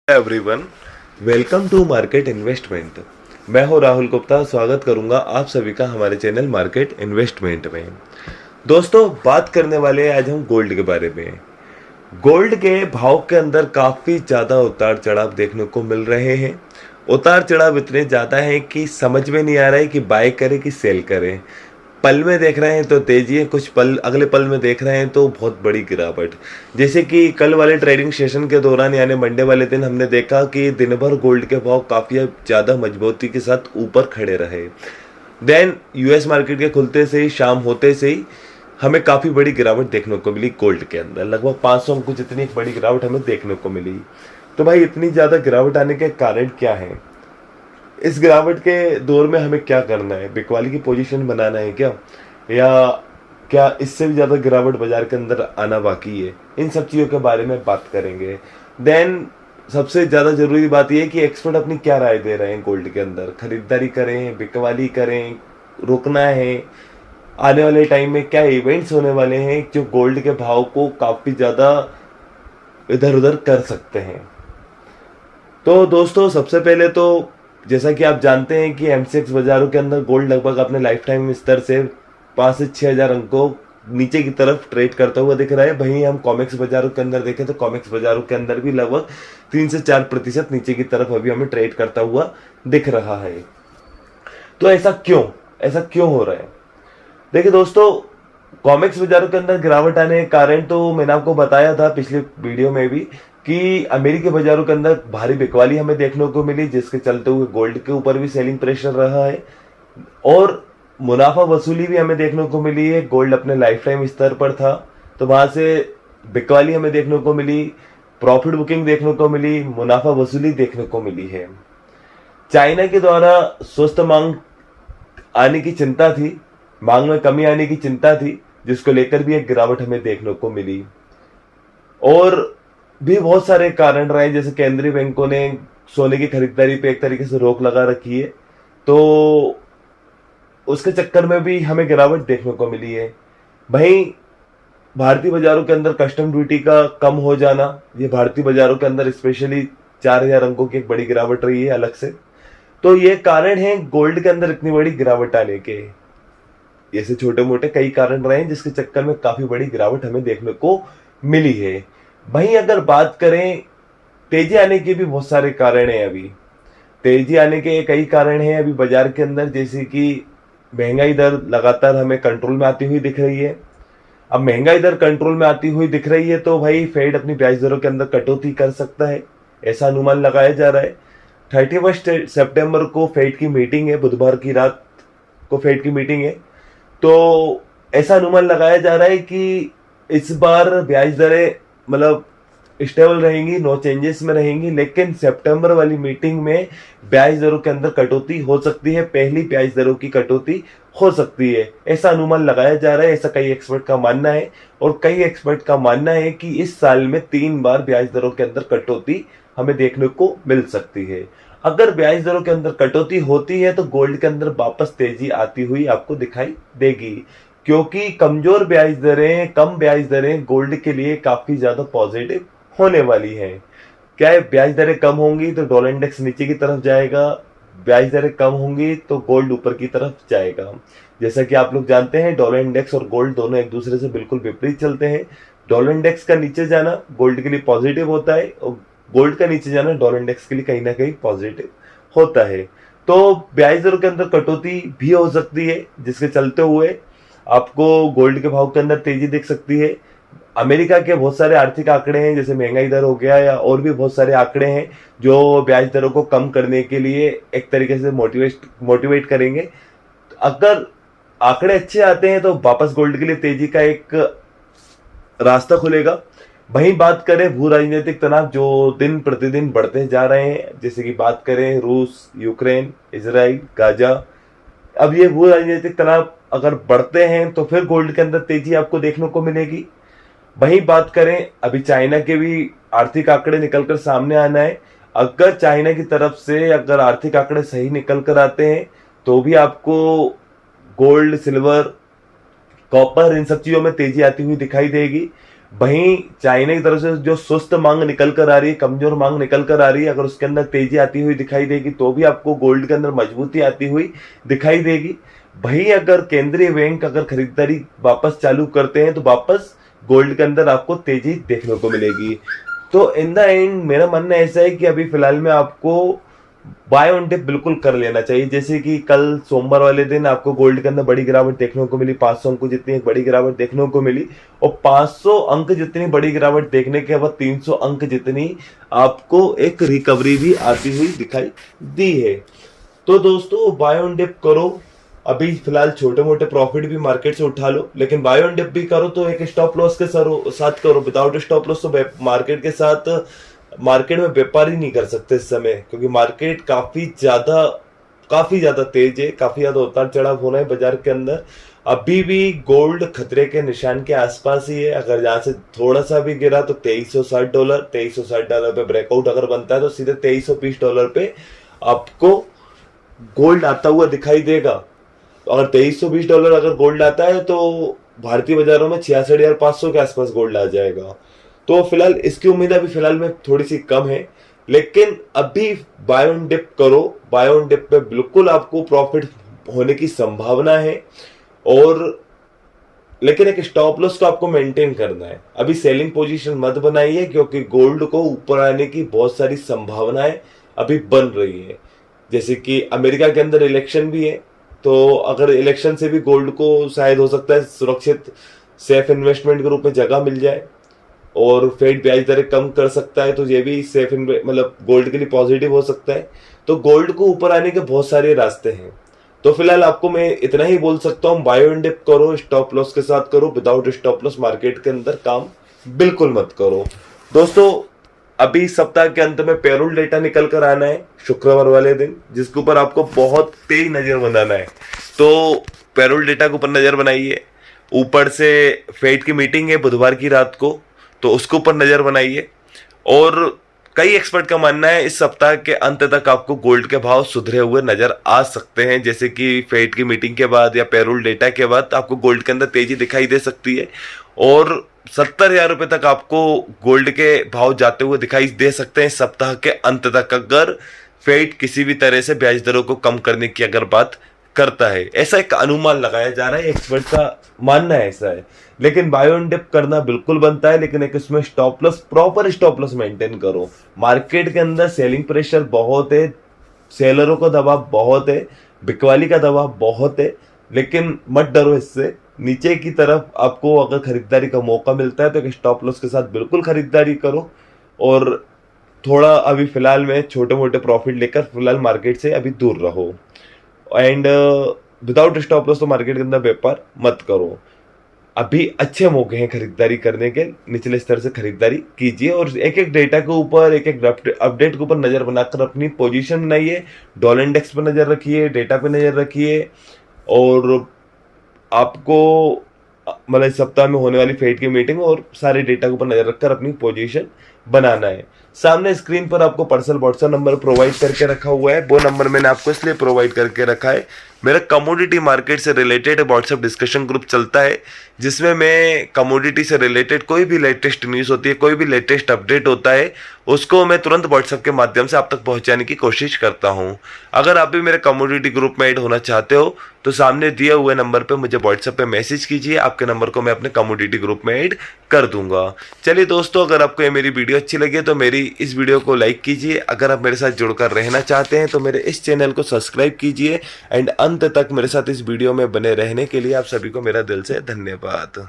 Everyone, welcome to market investment. मैं हूं राहुल गुप्ता। स्वागत करूंगा आप सभी का हमारे चैनल मार्केट इन्वेस्टमेंट में। दोस्तों, बात करने वाले हैं आज हम गोल्ड के बारे में। गोल्ड के भाव के अंदर काफ़ी ज़्यादा उतार चढ़ाव देखने को मिल रहे हैं। उतार चढ़ाव इतने ज़्यादा हैं कि समझ में नहीं आ रहा है कि बाय करें कि सेल करें। पल में देख रहे हैं तो तेजी है, कुछ पल अगले पल में देख रहे हैं तो बहुत बड़ी गिरावट। जैसे कि कल वाले ट्रेडिंग सेशन के दौरान यानी मंडे वाले दिन हमने देखा कि दिन भर गोल्ड के भाव काफ़ी ज़्यादा मजबूती के साथ ऊपर खड़े रहे। देन यूएस मार्केट के खुलते से ही, शाम होते से ही हमें काफ़ी बड़ी गिरावट देखने को मिली गोल्ड के अंदर। लगभग 500 अंक कुछ इतनी एक बड़ी गिरावट हमें देखने को मिली। तो भाई, इतनी ज़्यादा गिरावट आने के कारण क्या है? इस गिरावट के दौर में हमें क्या करना है? बिकवाली की पोजीशन बनाना है क्या, या क्या इससे भी ज़्यादा गिरावट बाजार के अंदर आना बाकी है? इन सब चीज़ों के बारे में बात करेंगे। देन सबसे ज़्यादा ज़रूरी बात यह है कि एक्सपर्ट अपनी क्या राय दे रहे हैं गोल्ड के अंदर। खरीदारी करें, बिकवाली करें, रुकना है? आने वाले टाइम में क्या इवेंट्स होने वाले हैं जो गोल्ड के भाव को काफ़ी ज़्यादा इधर उधर कर सकते हैं? तो दोस्तों, सबसे पहले तो जैसा कि आप जानते हैं कि एमसीएक्स बाजारों के अंदर गोल्ड लगभग अपने लाइफ टाइम स्तर से 5 से 6 हज़ार अंकों नीचे की तरफ ट्रेड करता हुआ दिख रहा है। वहीं हम कॉमेक्स बाजारों के अंदर देखें तो कॉमेक्स बाजारों के अंदर भी लगभग 3 से 4% नीचे की तरफ अभी हमें ट्रेड करता हुआ दिख रहा है। तो ऐसा क्यों हो रहा है? देखिए दोस्तों, कॉमेक्स बाजारों के अंदर गिरावट आने के कारण तो मैंने आपको बताया था पिछले वीडियो में भी कि अमेरिकी बाजारों के अंदर भारी बिकवाली हमें देखने को मिली, जिसके चलते हुए गोल्ड के ऊपर भी सेलिंग प्रेशर रहा है और मुनाफा वसूली भी हमें देखने को मिली है। गोल्ड अपने लाइफ टाइम स्तर पर था तो वहां से बिकवाली हमें देखने को मिली, प्रॉफिट बुकिंग देखने को मिली, मुनाफा वसूली देखने को मिली है। चाइना के द्वारा स्वस्थ मांग आने की चिंता थी, मांग में कमी आने की चिंता थी, जिसको लेकर भी एक गिरावट हमें देखने को मिली। और भी बहुत सारे कारण रहे, जैसे केंद्रीय बैंकों ने सोने की खरीदारी पे एक तरीके से रोक लगा रखी है, तो उसके चक्कर में भी हमें गिरावट देखने को मिली है। वहीं भारतीय बाजारों के अंदर कस्टम ड्यूटी का कम हो जाना, ये भारतीय बाजारों के अंदर स्पेशली 4000 अंकों की एक बड़ी गिरावट रही है अलग से। तो ये कारण है गोल्ड के अंदर इतनी बड़ी गिरावट आने के। ऐसे छोटे मोटे कई कारण रहे हैं जिसके चक्कर में काफी बड़ी गिरावट हमें देखने को मिली है। वहीं अगर बात करें तेजी आने के भी बहुत सारे कारण हैं। अभी तेजी आने के कई कारण हैं अभी बाजार के अंदर, जैसे कि महंगाई दर लगातार हमें कंट्रोल में आती हुई दिख रही है। अब महंगाई दर कंट्रोल में आती हुई दिख रही है तो भाई फेड अपनी ब्याज दरों के अंदर कटौती कर सकता है, ऐसा अनुमान लगाया जा रहा है। 31 सितंबर को फेड की मीटिंग है, बुधवार की रात को फेड की मीटिंग है। तो ऐसा अनुमान लगाया जा रहा है कि इस बार ब्याज दरें मतलब स्टेबल रहेंगी, नो चेंजेस में रहेंगी, लेकिन सितंबर वाली मीटिंग में ब्याज दरों के अंदर कटौती हो सकती है, पहली ब्याज दरों की कटौती हो सकती है, ऐसा अनुमान लगाया जा रहा है। ऐसा कई एक्सपर्ट का मानना है और कई एक्सपर्ट का मानना है कि इस साल में 3 बार ब्याज दरों के अंदर कटौती हमें देखने को मिल सकती है। अगर ब्याज दरों के अंदर कटौती होती है तो गोल्ड के अंदर वापस तेजी आती हुई आपको दिखाई देगी, क्योंकि कमजोर ब्याज दरें, कम ब्याज दरें गोल्ड के लिए काफी ज्यादा पॉजिटिव होने वाली है। क्या है, ब्याज दरें कम होंगी तो डॉलर इंडेक्स नीचे की तरफ जाएगा, ब्याज दरें कम होंगी तो गोल्ड ऊपर की तरफ जाएगा। जैसा कि आप लोग जानते हैं, डॉलर इंडेक्स और गोल्ड दोनों एक दूसरे से बिल्कुल विपरीत चलते हैं। डॉलर इंडेक्स का नीचे जाना गोल्ड के लिए पॉजिटिव होता है और गोल्ड का नीचे जाना डॉलर इंडेक्स के लिए कहीं ना कहीं पॉजिटिव होता है। तो ब्याज दरों के अंदर कटौती भी हो सकती है, जिसके चलते हुए आपको गोल्ड के भाव के अंदर तेजी दिख सकती है। अमेरिका के बहुत सारे आर्थिक आंकड़े हैं, जैसे महंगाई दर हो गया या और भी बहुत सारे आंकड़े हैं जो ब्याज दरों को कम करने के लिए एक तरीके से मोटिवेट करेंगे। अगर आंकड़े अच्छे आते हैं तो वापस गोल्ड के लिए तेजी का एक रास्ता खुलेगा। वहीं बात करें भू राजनीतिक तनाव जो दिन प्रतिदिन बढ़ते जा रहे हैं, जैसे कि बात करें रूस, यूक्रेन, इजराइल, गाजा, अब ये भू राजनीतिक तनाव अगर बढ़ते हैं तो फिर गोल्ड के अंदर तेजी आपको देखने को मिलेगी। वहीं बात करें अभी चाइना के भी आर्थिक आंकड़े निकलकर सामने आना है। अगर चाइना की तरफ से अगर आर्थिक आंकड़े सही निकल कर आते हैं तो भी आपको गोल्ड, सिल्वर, कॉपर, इन सब चीजों में तेजी आती हुई दिखाई देगी। वहीं चाइना की तरफ से जो सुस्त मांग निकल कर आ रही है, कमजोर मांग निकल कर आ रही है, अगर उसके अंदर तेजी आती हुई दिखाई देगी तो भी आपको गोल्ड के अंदर मजबूती आती हुई दिखाई देगी। वहीं अगर केंद्रीय बैंक अगर खरीदारी वापस चालू करते हैं तो वापस गोल्ड के अंदर आपको तेजी देखने को मिलेगी। तो इन द एंड मेरा मानना ऐसा है कि अभी फिलहाल में आपको बाय ऑन डिप बिल्कुल कर लेना चाहिए। जैसे कि कल सोमवार वाले दिन आपको गोल्ड के अंदर बड़ी गिरावट देखने को मिली, 500 अंक जितनी एक बड़ी गिरावट देखने को मिली, और 500 अंक जितनी बड़ी गिरावट देखने के बाद 300 अंक जितनी आपको एक रिकवरी भी आती हुई दिखाई दी है। तो दोस्तों बाय ऑन डिप करो, अभी फिलहाल छोटे मोटे प्रॉफिट भी मार्केट से उठा लो, लेकिन बाय ऑन डिप भी करो तो एक स्टॉप लॉस के साथ करो। विदाउट स्टॉप लॉस तो मार्केट के साथ मार्केट में व्यापार ही नहीं कर सकते इस समय, क्योंकि मार्केट काफी ज्यादा तेज है, काफी ज्यादा उतार चढ़ाव होना है बाजार के अंदर। अभी भी गोल्ड खतरे के निशान के आसपास ही है। अगर यहाँ से थोड़ा सा भी गिरा तो $2360 पे ब्रेकआउट अगर बनता है तो सीधे $2320 पे आपको गोल्ड आता हुआ दिखाई देगा। तो अगर $2320 अगर गोल्ड आता है तो भारतीय बाजारों में 66,500 के आसपास गोल्ड आ जाएगा। तो फिलहाल इसकी उम्मीद अभी फिलहाल में थोड़ी सी कम है, लेकिन अभी बाय ऑन डिप करो। बाय ऑन डिप पे बिल्कुल आपको प्रॉफिट होने की संभावना है, और लेकिन एक स्टॉप लॉस को आपको मेंटेन करना है। अभी सेलिंग पोजीशन मत बनाइए, क्योंकि गोल्ड को ऊपर आने की बहुत सारी संभावनाएं अभी बन रही है। जैसे कि अमेरिका के अंदर इलेक्शन भी है, तो अगर इलेक्शन से भी गोल्ड को शायद हो सकता है सुरक्षित सेफ इन्वेस्टमेंट के रूप में जगह मिल जाए, और फेड ब्याज दरें कम कर सकता है, तो ये भी सेफ मतलब गोल्ड के लिए पॉजिटिव हो सकता है। तो गोल्ड को ऊपर आने के बहुत सारे रास्ते हैं। तो फिलहाल आपको मैं इतना ही बोल सकता हूँ, बाय ऑन डिप करो, स्टॉप लॉस के साथ करो। विदाउट स्टॉप लॉस मार्केट के अंदर काम बिल्कुल मत करो। दोस्तों अभी सप्ताह के अंत में पेरोल डेटा निकल कर आना है शुक्रवार वाले दिन, जिसके ऊपर आपको बहुत तेज नजर बनाना है। तो पेरोल डेटा के ऊपर नजर बनाइए। ऊपर से फेड की मीटिंग है बुधवार की रात को, तो उसके ऊपर नजर बनाइए। और कई एक्सपर्ट का मानना है इस सप्ताह के अंत तक आपको गोल्ड के भाव सुधरे हुए नजर आ सकते हैं। जैसे कि फेड की मीटिंग के बाद या पेरोल डेटा के बाद आपको गोल्ड के अंदर तेजी दिखाई दे सकती है, और 70,000 रुपए तक आपको गोल्ड के भाव जाते हुए दिखाई दे सकते हैं सप्ताह के अंत तक, अगर फेड किसी भी तरह से ब्याज दरों को कम करने की अगर बात करता है। ऐसा एक अनुमान लगाया जा रहा है, एक्सपर्ट का मानना है ऐसा है। लेकिन बाय ऑन डिप करना बिल्कुल बनता है, लेकिन एक इसमें stop loss, proper stop loss maintain करो। मार्केट के अंदर सेलिंग प्रेशर बहुत है, सेलरों का दबाव बहुत है, बिकवाली का दबाव बहुत है, लेकिन मत डरो इससे। नीचे की तरफ आपको अगर खरीदारी का मौका मिलता है तो एक स्टॉप लॉस के साथ बिल्कुल खरीदारी करो, और थोड़ा अभी फिलहाल में छोटे मोटे प्रॉफिट लेकर फिलहाल मार्केट से अभी दूर रहो। एंड विदाउट स्टॉप लॉस तो मार्केट के अंदर व्यापार मत करो। अभी अच्छे मौके हैं खरीदारी करने के, निचले स्तर से खरीदारी कीजिए, और एक एक डेटा के ऊपर, एक एक अपडेट के ऊपर नजर बनाकर अपनी पोजीशन बनाइए। डॉलर इंडेक्स पर नजर रखिए, डेटा पे नजर रखिए, और आपको मतलब इस सप्ताह में होने वाली फेड की मीटिंग और सारे डेटा के ऊपर नजर रखकर अपनी पोजीशन बनाना है। सामने स्क्रीन पर आपको पर्सनल व्हाट्सएप नंबर प्रोवाइड करके रखा हुआ है। वो नंबर मैंने आपको इसलिए प्रोवाइड करके रखा है, मेरा कमोडिटी मार्केट से रिलेटेड व्हाट्सएप डिस्कशन ग्रुप चलता है, जिसमें मैं कमोडिटी से रिलेटेड कोई भी लेटेस्ट न्यूज़ होती है, कोई भी लेटेस्ट अपडेट होता है, उसको मैं तुरंत व्हाट्सएप के माध्यम से आप तक पहुंचाने की कोशिश करता हूं। अगर आप भी मेरे कमोडिटी ग्रुप में ऐड होना चाहते हो तो सामने दिए हुए नंबर पे मुझे व्हाट्सएप पे मैसेज कीजिए, आपके नंबर को मैं अपने कमोडिटी ग्रुप में ऐड कर दूंगा। चलिए दोस्तों, अगर आपको ये मेरी वीडियो अच्छी लगी तो मेरी इस वीडियो को लाइक कीजिए। अगर आप मेरे साथ जुड़कर रहना चाहते हैं तो मेरे इस चैनल को सब्सक्राइब कीजिए, एंड अंत तक मेरे साथ इस वीडियो में बने रहने के लिए आप सभी को मेरा दिल से धन्यवाद।